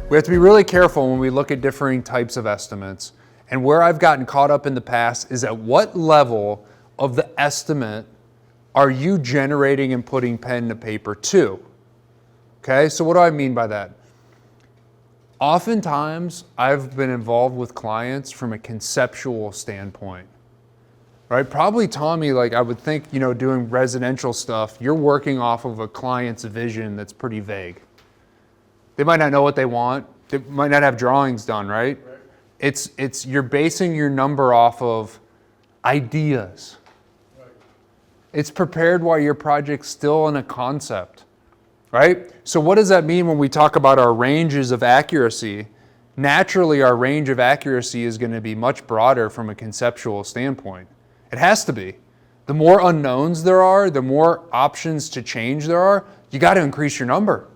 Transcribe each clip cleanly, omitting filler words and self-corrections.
We have to be really careful when we look at differing types of estimates. And where I've gotten caught up in the past is at what level of the estimate are you generating and putting pen to paper to? Okay, so what do I mean by that? Oftentimes, I've been involved with clients from a conceptual standpoint, right? Probably Tommy, like I would think, doing residential stuff, you're working off of a client's vision that's pretty vague. They might not know what they want. They might not have drawings done, right? It's you're basing your number off of ideas. Right. It's prepared while your project's still in a concept, right? So what does that mean when we talk about our ranges of accuracy? Naturally, our range of accuracy is going to be much broader from a conceptual standpoint. It has to be. The more unknowns there are, the more options to change there are, you got to increase your number.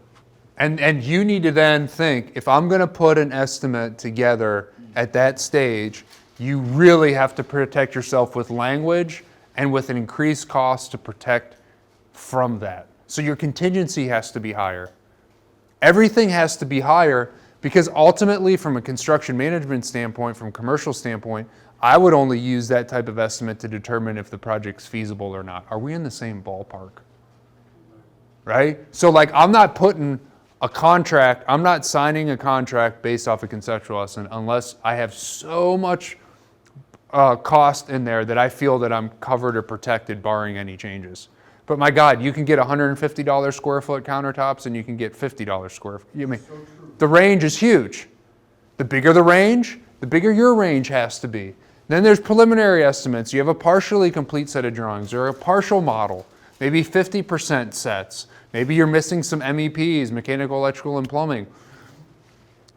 And you need to then think, if I'm going to put an estimate together at that stage, you really have to protect yourself with language and with an increased cost to protect from that. So your contingency has to be higher. Everything has to be higher because ultimately from a construction management standpoint, from a commercial standpoint, I would only use that type of estimate to determine if the project's feasible or not. Are we in the same ballpark? Right? So I'm not putting I'm not signing a contract based off a conceptual estimate unless I have so much cost in there that I feel that I'm covered or protected barring any changes. But my God, you can get $150 square foot countertops and you can get $50 square foot. The range is huge. The bigger the range, the bigger your range has to be. Then there's preliminary estimates. You have a partially complete set of drawings or a partial model, maybe 50% sets. Maybe you're missing some MEPs, mechanical, electrical, and plumbing.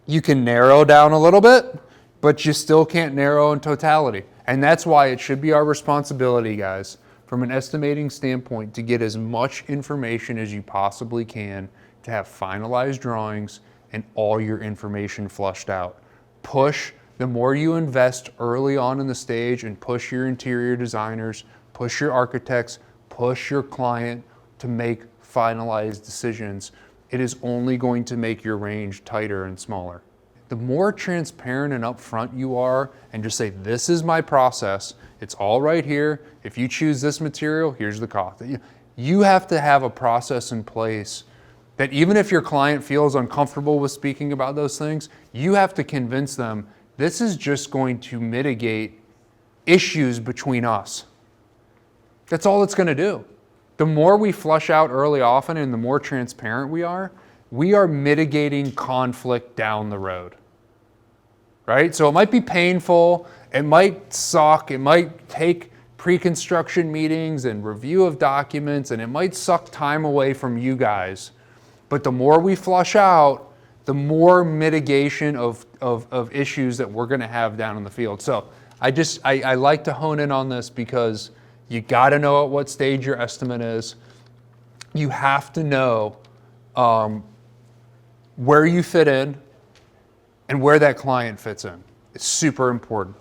You can narrow down a little bit, but you still can't narrow in totality. And that's why it should be our responsibility, guys, from an estimating standpoint, to get as much information as you possibly can to have finalized drawings and all your information flushed out. The more you invest early on in the stage and push your interior designers, push your architects, push your client to make finalized decisions, it is only going to make your range tighter and smaller. The more transparent and upfront you are and just say, this is my process, it's all right here. If you choose this material, here's the cost. You have to have a process in place that even if your client feels uncomfortable with speaking about those things, you have to convince them this is just going to mitigate issues between us. That's all it's going to do. The more we flush out early often and the more transparent we are mitigating conflict down the road, right? So it might be painful, it might suck, it might take pre-construction meetings and review of documents, and it might suck time away from you guys. But the more we flush out, the more mitigation of issues that we're gonna have down in the field. So I like to hone in on this because you got to know at what stage your estimate is. You have to know where you fit in and where that client fits in. It's super important.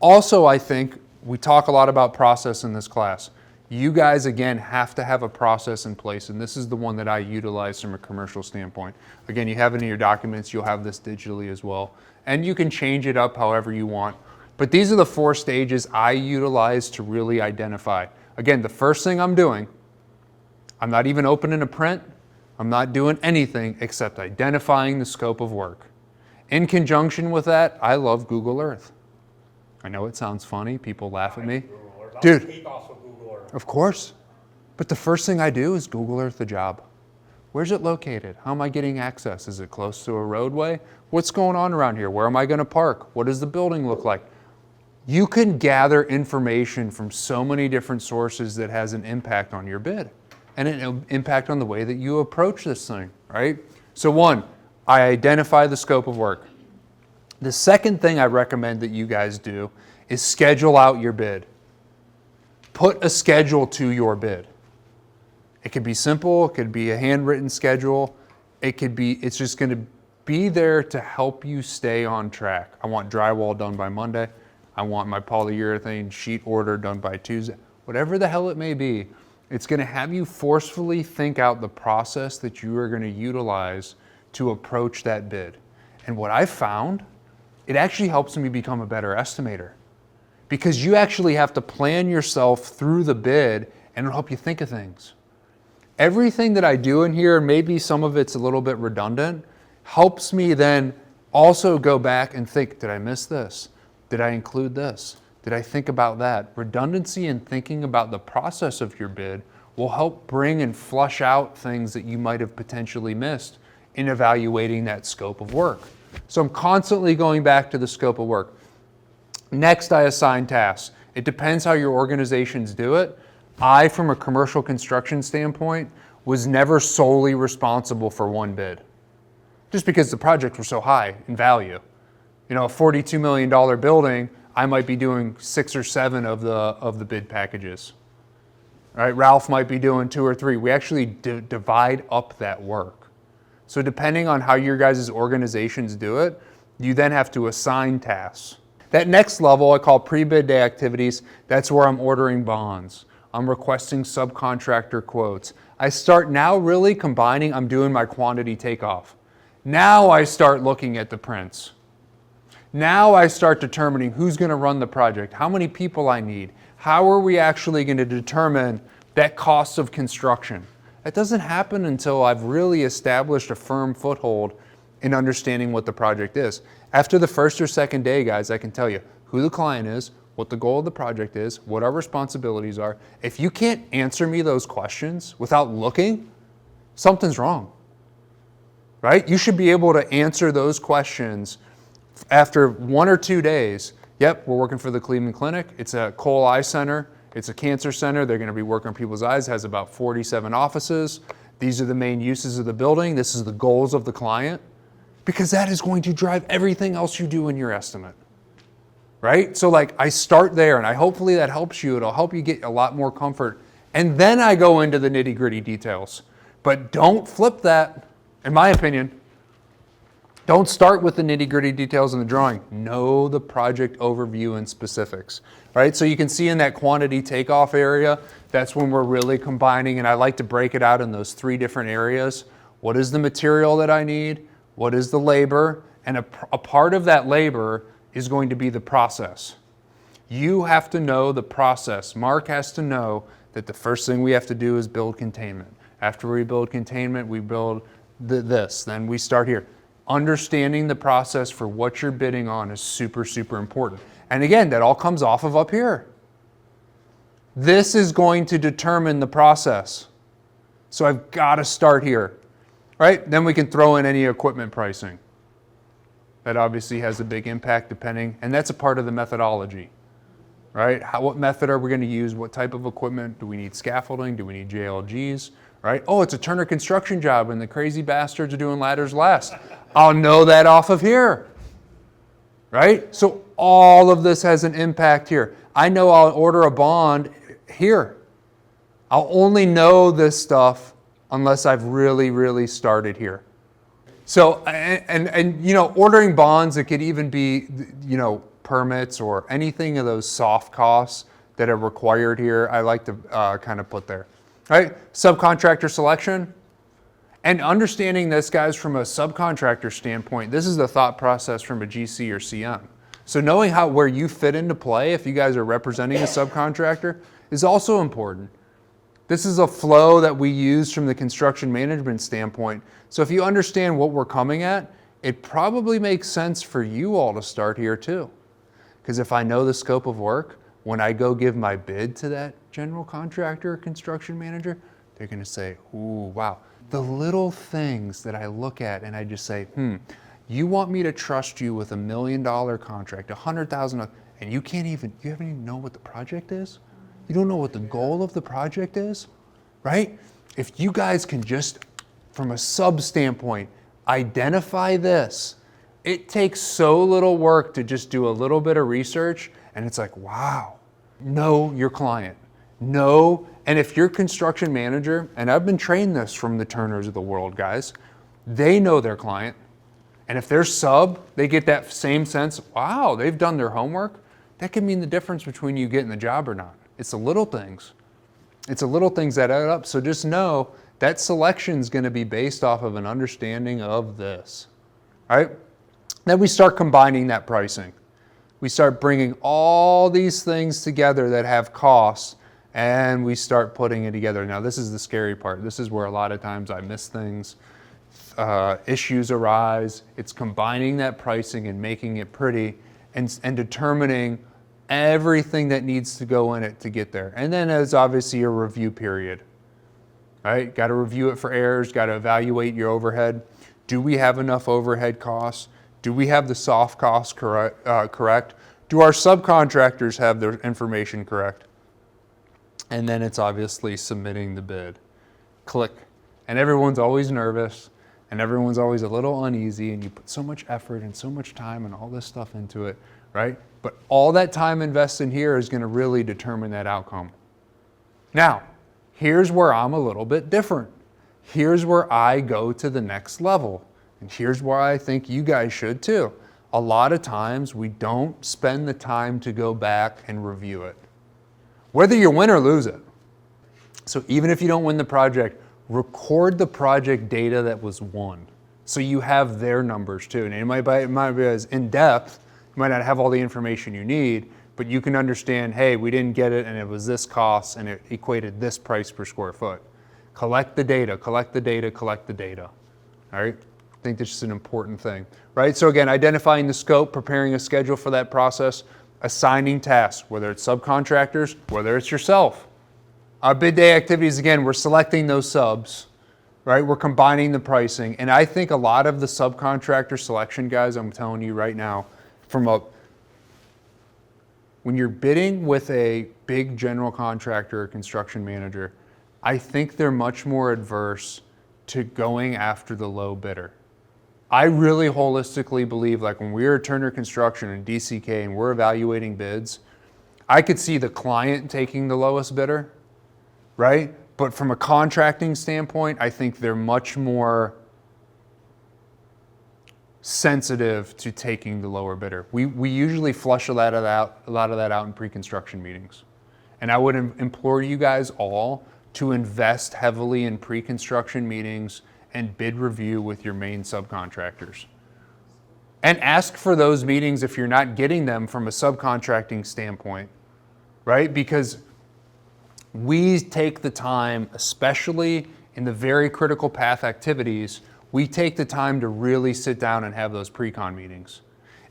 Also, I think we talk a lot about process in this class. You guys, again, have to have a process in place, and this is the one that I utilize from a commercial standpoint. Again, you have it in your documents. You'll have this digitally as well, and you can change it up however you want. But these are the 4 stages I utilize to really identify. Again, the first thing I'm doing, I'm not even opening a print. I'm not doing anything except identifying the scope of work. In conjunction with that, I love Google Earth. I know it sounds funny. People laugh at me. Dude, of course. But the first thing I do is Google Earth the job. Where's it located? How am I getting access? Is it close to a roadway? What's going on around here? Where am I going to park? What does the building look like? You can gather information from so many different sources that has an impact on your bid and an impact on the way that you approach this thing, right? So 1, I identify the scope of work. The second thing I recommend that you guys do is schedule out your bid. Put a schedule to your bid. It could be simple, it could be a handwritten schedule. It's just going to be there to help you stay on track. I want drywall done by Monday. I want my polyurethane sheet order done by Tuesday. Whatever the hell it may be, it's going to have you forcefully think out the process that you are going to utilize to approach that bid. And what I found, it actually helps me become a better estimator, because you actually have to plan yourself through the bid, and it'll help you think of things. Everything that I do in here, maybe some of it's a little bit redundant, helps me then also go back and think, did I miss this? Did I include this? Did I think about that? Redundancy and thinking about the process of your bid will help bring and flush out things that you might have potentially missed in evaluating that scope of work. So I'm constantly going back to the scope of work. Next, I assign tasks. It depends how your organizations do it. I, from a commercial construction standpoint, was never solely responsible for one bid, just because the projects were so high in value. You know, a $42 million building, I might be doing 6 or 7 of the bid packages. Right? Ralph might be doing 2 or 3. We actually divide up that work. So depending on how your guys' organizations do it, you then have to assign tasks. That next level I call pre-bid day activities. That's where I'm ordering bonds. I'm requesting subcontractor quotes. I start now really combining, I'm doing my quantity takeoff. Now I start looking at the prints. Now I start determining who's going to run the project, how many people I need, how are we actually going to determine that cost of construction. That doesn't happen until I've really established a firm foothold in understanding what the project is. After the first or second day, guys, I can tell you who the client is, what the goal of the project is, what our responsibilities are. If you can't answer me those questions without looking, something's wrong, right? You should be able to answer those questions after 1 or 2 days. Yep, we're working for the Cleveland Clinic. It's a Cole Eye Center. It's a cancer center. They're going to be working on people's eyes. It has about 47 offices. These are the main uses of the building. This is the goals of the client, because that is going to drive everything else you do in your estimate. Right? So like I start there, and hopefully that helps you. It'll help you get a lot more comfort. And then I go into the nitty-gritty details. But don't flip that, in my opinion. Don't start with the nitty-gritty details in the drawing. Know the project overview and specifics. Right? So you can see in that quantity takeoff area, that's when we're really combining, and I like to break it out in those 3 different areas. What is the material that I need? What is the labor? And a part of that labor is going to be the process. You have to know the process. Mark has to know that the first thing we have to do is build containment. After we build containment, we build this. Then we start here. Understanding the process for what you're bidding on is super, super important. And again, that all comes off of up here. This is going to determine the process. So I've got to start here, right? Then we can throw in any equipment pricing. That obviously has a big impact depending, and that's a part of the methodology, right? What method are we going to use? What type of equipment? Do we need scaffolding? Do we need JLGs, right? Oh, it's a Turner construction job and the crazy bastards are doing ladders last. I'll know that off of here, right? So all of this has an impact here. I know I'll order a bond here. I'll only know this stuff unless I've really, really started here. So, and you know, ordering bonds, it could even be, you know, permits or anything of those soft costs that are required here. I like to kind of put there, right? Subcontractor selection. And understanding this, guys, from a subcontractor standpoint, this is the thought process from a GC or CM. So knowing where you fit into play, if you guys are representing a subcontractor, is also important. This is a flow that we use from the construction management standpoint. So if you understand what we're coming at, it probably makes sense for you all to start here too. Because if I know the scope of work, when I go give my bid to that general contractor or construction manager, they're going to say, ooh, wow. The little things that I look at and I just say, you want me to trust you with $1 million contract, $100,000, and you haven't even know what the project is? You don't know what the goal of the project is, right? If you guys can just, from a sub standpoint, identify this, it takes so little work to just do a little bit of research, and it's like, wow. Know your client. Know, and if you're construction manager, and I've been trained this from the Turners of the world, guys, they know their client. And if they're sub, they get that same sense, wow, they've done their homework. That can mean the difference between you getting the job or not. It's the little things. It's the little things that add up. So just know that selection is going to be based off of an understanding of this, right? Then we start combining that pricing. We start bringing all these things together that have costs, and we start putting it together. Now, this is the scary part. This is where a lot of times I miss things. Issues arise. It's combining that pricing and making it pretty and determining everything that needs to go in it to get there. And then there's obviously a review period, right? Got to review it for errors, got to evaluate your overhead. Do we have enough overhead costs? Do we have the soft costs correct? Do our subcontractors have their information correct? And then it's obviously submitting the bid. Click. And everyone's always nervous and everyone's always a little uneasy, and you put so much effort and so much time and all this stuff into it, right? But all that time invested here is going to really determine that outcome. Now, here's where I'm a little bit different. Here's where I go to the next level. And here's where I think you guys should too. A lot of times we don't spend the time to go back and review it, whether you win or lose it. So even if you don't win the project, record the project data that was won, so you have their numbers too. And it might be as in depth. You might not have all the information you need, but you can understand, hey, we didn't get it and it was this cost and it equated this price per square foot. Collect the data, collect the data, collect the data. All right. I think this is an important thing, right? So again, identifying the scope, preparing a schedule for that process, assigning tasks, whether it's subcontractors, whether it's yourself. Our bid day activities, again, we're selecting those subs, right? We're combining the pricing. And I think a lot of the subcontractor selection, guys, I'm telling you right now, when you're bidding with a big general contractor or construction manager, I think they're much more adverse to going after the low bidder. I really holistically believe, like when we were at Turner Construction and DCK and we're evaluating bids, I could see the client taking the lowest bidder, right? But from a contracting standpoint, I think they're much more sensitive to taking the lower bidder. We usually flush a lot of that out in pre-construction meetings. And I would implore you guys all to invest heavily in pre-construction meetings and bid review with your main subcontractors. And ask for those meetings if you're not getting them from a subcontracting standpoint, right? Because we take the time, especially in the very critical path activities, we take the time to really sit down and have those pre-con meetings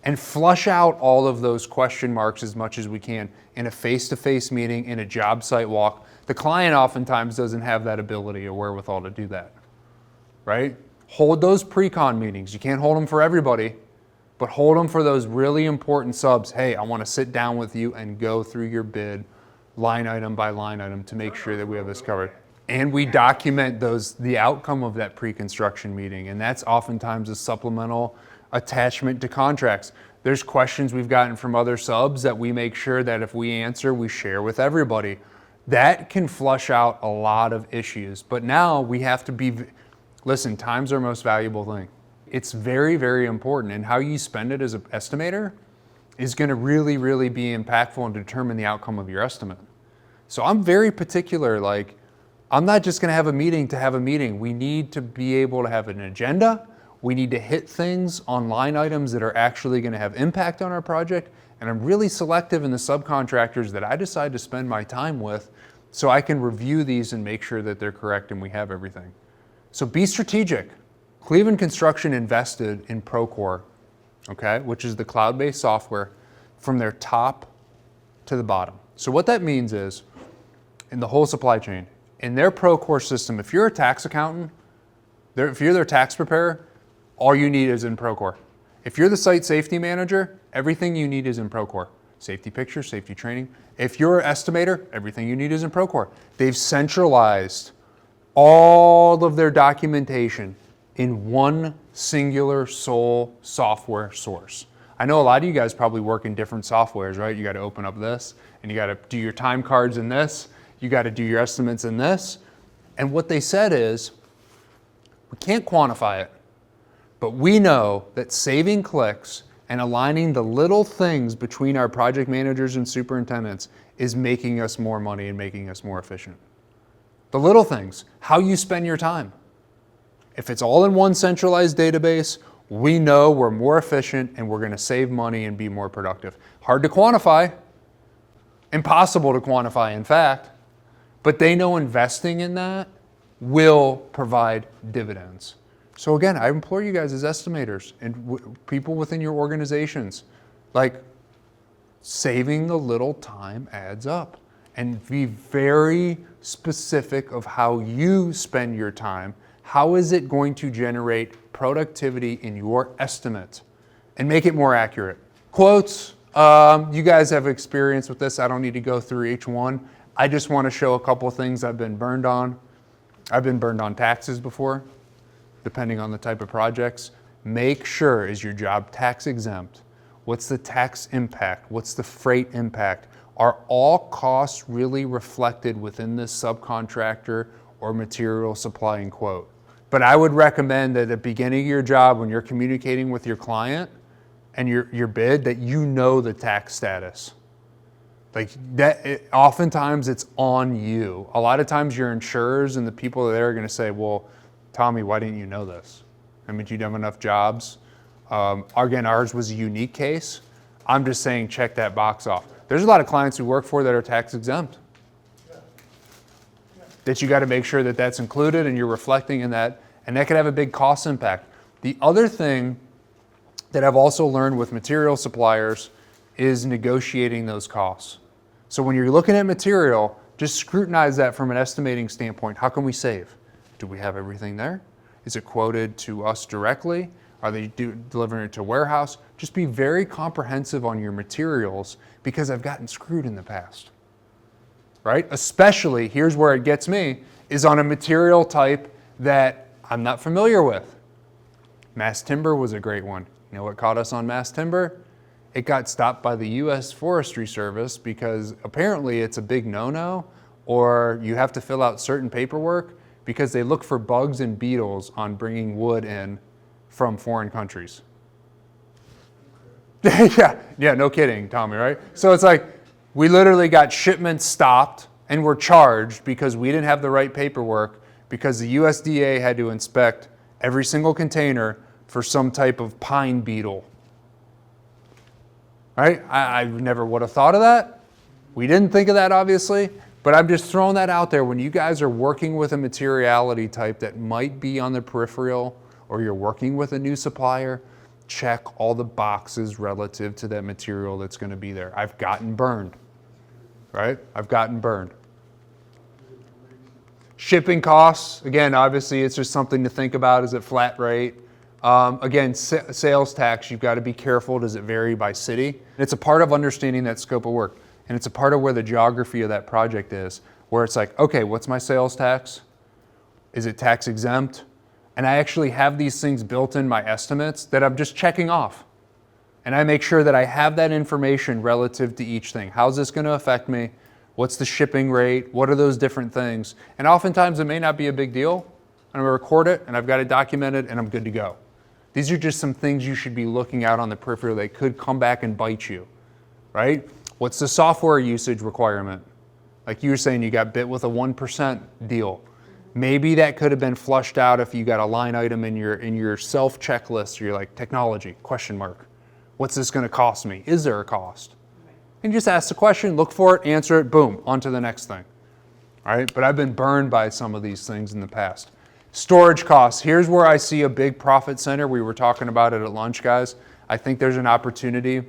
and flush out all of those question marks as much as we can in a face-to-face meeting, in a job site walk. The client oftentimes doesn't have that ability or wherewithal to do that, right? Hold those pre-con meetings. You can't hold them for everybody, but hold them for those really important subs. Hey, I want to sit down with you and go through your bid line item by line item to make sure that we have this covered. And we document the outcome of that pre-construction meeting. And that's oftentimes a supplemental attachment to contracts. There's questions we've gotten from other subs that we make sure that if we answer, we share with everybody. That can flush out a lot of issues. But now we have to listen, time's our most valuable thing. It's very, very important. And how you spend it as an estimator is going to really, really be impactful and determine the outcome of your estimate. So I'm very particular, like, I'm not just going to have a meeting to have a meeting. We need to be able to have an agenda. We need to hit things on line items that are actually going to have impact on our project. And I'm really selective in the subcontractors that I decide to spend my time with so I can review these and make sure that they're correct and we have everything. So be strategic. Cleveland Construction invested in Procore, okay, which is the cloud-based software, from their top to the bottom. So what that means is, in the whole supply chain, in their Procore system, if you're a tax accountant, if you're their tax preparer, all you need is in Procore. If you're the site safety manager, everything you need is in Procore. Safety pictures, safety training. If you're an estimator, everything you need is in Procore. They've centralized all of their documentation in one singular sole software source. I know a lot of you guys probably work in different softwares, right? You got to open up this and you got to do your time cards in this. You got to do your estimates in this. And what they said is, we can't quantify it, but we know that saving clicks and aligning the little things between our project managers and superintendents is making us more money and making us more efficient. The little things, how you spend your time. If it's all in one centralized database, We know we're more efficient and we're going to save money and be more productive. Hard to quantify, impossible to quantify, in fact, but they know investing in that will provide dividends. So again, I implore you guys as estimators and people within your organizations, like, saving a little time adds up, and be very specific of how you spend your time. How is it going to generate productivity in your estimate and make it more accurate? Quotes, you guys have experience with this. I don't need to go through each one. I just want to show a couple of things I've been burned on. I've been burned on taxes before, depending on the type of projects. Make sure, is your job tax exempt? What's the tax impact? What's the freight impact? Are all costs really reflected within this subcontractor or material supplying quote? But I would recommend that at the beginning of your job, when you're communicating with your client and your bid, that you know the tax status. Like that, oftentimes it's on you. A lot of times your insurers and the people there are going to say, well, Tommy, why didn't you know this? I mean, do you have enough jobs? Again, ours was a unique case. I'm just saying check that box off. There's a lot of clients we work for that are tax exempt. That you got to make sure that that's included and you're reflecting in that, and that could have a big cost impact. The other thing that I've also learned with material suppliers is negotiating those costs. So when you're looking at material, just scrutinize that from an estimating standpoint. How can we save? Do we have everything there? Is it quoted to us directly? Are they delivering it to warehouse? Just be very comprehensive on your materials, because I've gotten screwed in the past, right? Especially, here's where it gets me, is on a material type that I'm not familiar with. Mass timber was a great one. You know what caught us on mass timber? It got stopped by the U.S. Forestry Service because apparently it's a big no-no, or you have to fill out certain paperwork because they look for bugs and beetles on bringing wood in from foreign countries. yeah, no kidding, Tommy, right? So it's like, we literally got shipments stopped and were charged because we didn't have the right paperwork, because the USDA had to inspect every single container for some type of pine beetle. Right? I never would have thought of that. We didn't think of that, obviously, but I'm just throwing that out there. When you guys are working with a materiality type that might be on the peripheral, or you're working with a new supplier, check all the boxes relative to that material that's going to be there. I've gotten burned, right? I've gotten burned. Shipping costs, again, obviously it's just something to think about. Is it flat rate? Again, sales tax, you've got to be careful. Does it vary by city? It's a part of understanding that scope of work. And it's a part of where the geography of that project is, where it's like, okay, what's my sales tax? Is it tax exempt? And I actually have these things built in my estimates that I'm just checking off. And I make sure that I have that information relative to each thing. How's this going to affect me? What's the shipping rate? What are those different things? And oftentimes it may not be a big deal. I'm going to record it and I've got it documented and I'm good to go. These are just some things you should be looking at on the peripheral that could come back and bite you, right? What's the software usage requirement? Like you were saying, you got bit with a 1% deal. Maybe that could have been flushed out if you got a line item in your self checklist. You're like, technology, question mark. What's this going to cost me? Is there a cost? And just ask the question, look for it, answer it, boom, on to the next thing. All right, but I've been burned by some of these things in the past. Storage costs. Here's where I see a big profit center. We were talking about it at lunch, guys. I think there's an opportunity.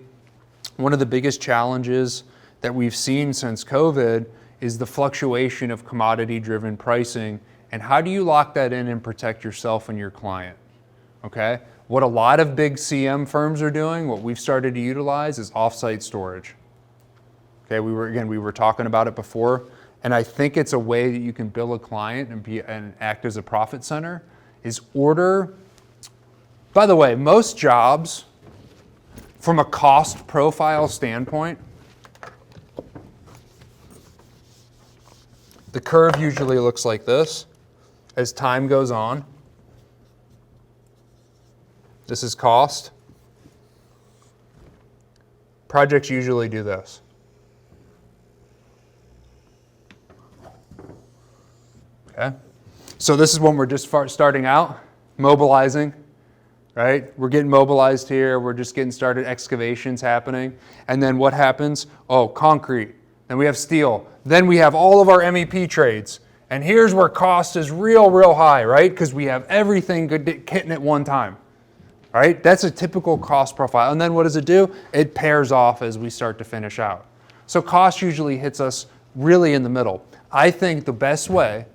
One of the biggest challenges that we've seen since COVID is the fluctuation of commodity-driven pricing. And how do you lock that in and protect yourself and your client? Okay? What a lot of big CM firms are doing, what we've started to utilize, is offsite storage. Okay, we were talking about it before. And I think it's a way that you can bill a client and act as a profit center, is order. By the way, most jobs, from a cost profile standpoint, the curve usually looks like this as time goes on. This is cost. Projects usually do this. Okay. So this is when we're just starting out, mobilizing. right? We're getting mobilized here. We're just getting started. Excavations happening. And then what happens? Oh, concrete. Then we have steel. Then we have all of our MEP trades. And here's where cost is real high, right? Because we have everything hitting at one time, right? That's a typical cost profile. And then what does it do? It pairs off as we start to finish out. So cost usually hits us really in the middle. I think the best way,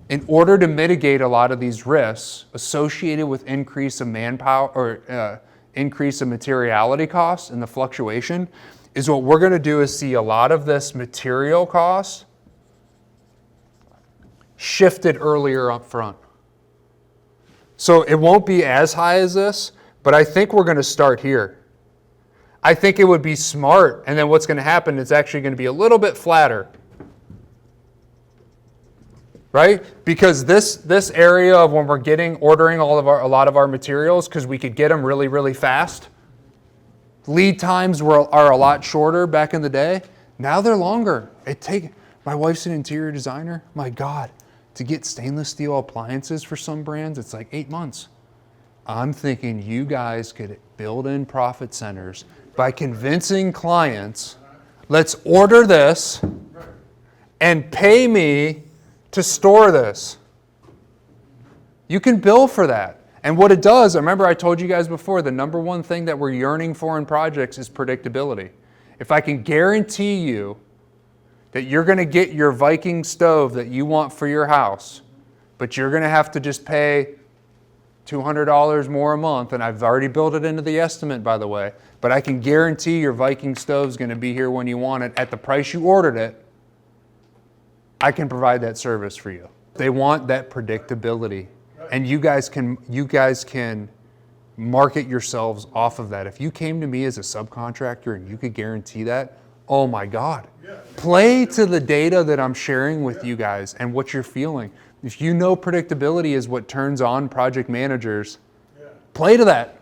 in order to mitigate a lot of these risks associated with increase of manpower or increase of materiality costs and the fluctuation, is what we're going to do is see a lot of this material cost shifted earlier up front. So it won't be as high as this, but I think we're going to start here. I think it would be smart, and then what's going to happen is actually going to be a little bit flatter. Right? Because this area of when we're ordering a lot of our materials, because we could get them really fast. Lead times are a lot shorter back in the day. Now they're longer. My wife's an interior designer. My God, to get stainless steel appliances for some brands, it's like 8 months. I'm thinking you guys could build in profit centers by convincing clients, let's order this and pay me to store this. You can bill for that. And what it does, remember I told you guys before, the number one thing that we're yearning for in projects is predictability. If I can guarantee you that you're going to get your Viking stove that you want for your house, but you're going to have to just pay $200 more a month, and I've already built it into the estimate, by the way, but I can guarantee your Viking stove's going to be here when you want it at the price you ordered it, I can provide that service for you. They want that predictability, and you guys can market yourselves off of that. If you came to me as a subcontractor and you could guarantee that, oh my God. Play to the data that I'm sharing with you guys and what you're feeling. If you know predictability is what turns on project managers, play to that.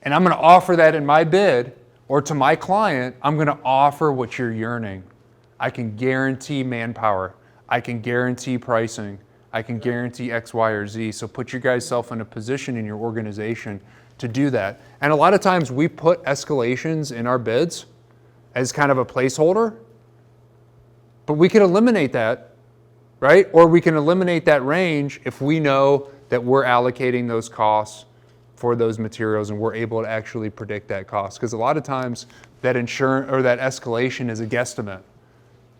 And I'm going to offer that in my bid, or to my client, I'm going to offer what you're yearning. I can guarantee manpower. I can guarantee pricing. I can guarantee X, Y, or Z. So put your guys self in a position in your organization to do that. And a lot of times we put escalations in our bids as kind of a placeholder, but we can eliminate that, right? Or we can eliminate that range if we know that we're allocating those costs for those materials and we're able to actually predict that cost. Because a lot of times that insurance or that escalation is a guesstimate.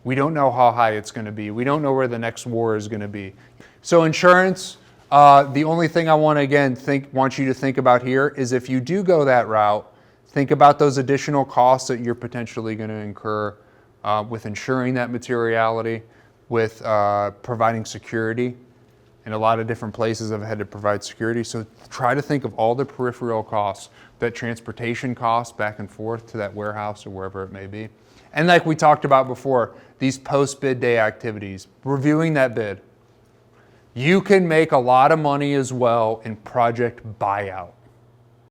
We don't know how high it's going to be. We don't know where the next war is going to be. So insurance, the only thing I want to want you to think about here is if you do go that route, think about those additional costs that you're potentially going to incur with insuring that materiality, with providing security. In a lot of different places I've had to provide security. So try to think of all the peripheral costs, that transportation costs back and forth to that warehouse or wherever it may be. And like we talked about before, these post-bid day activities, reviewing that bid. You can make a lot of money as well in project buyout.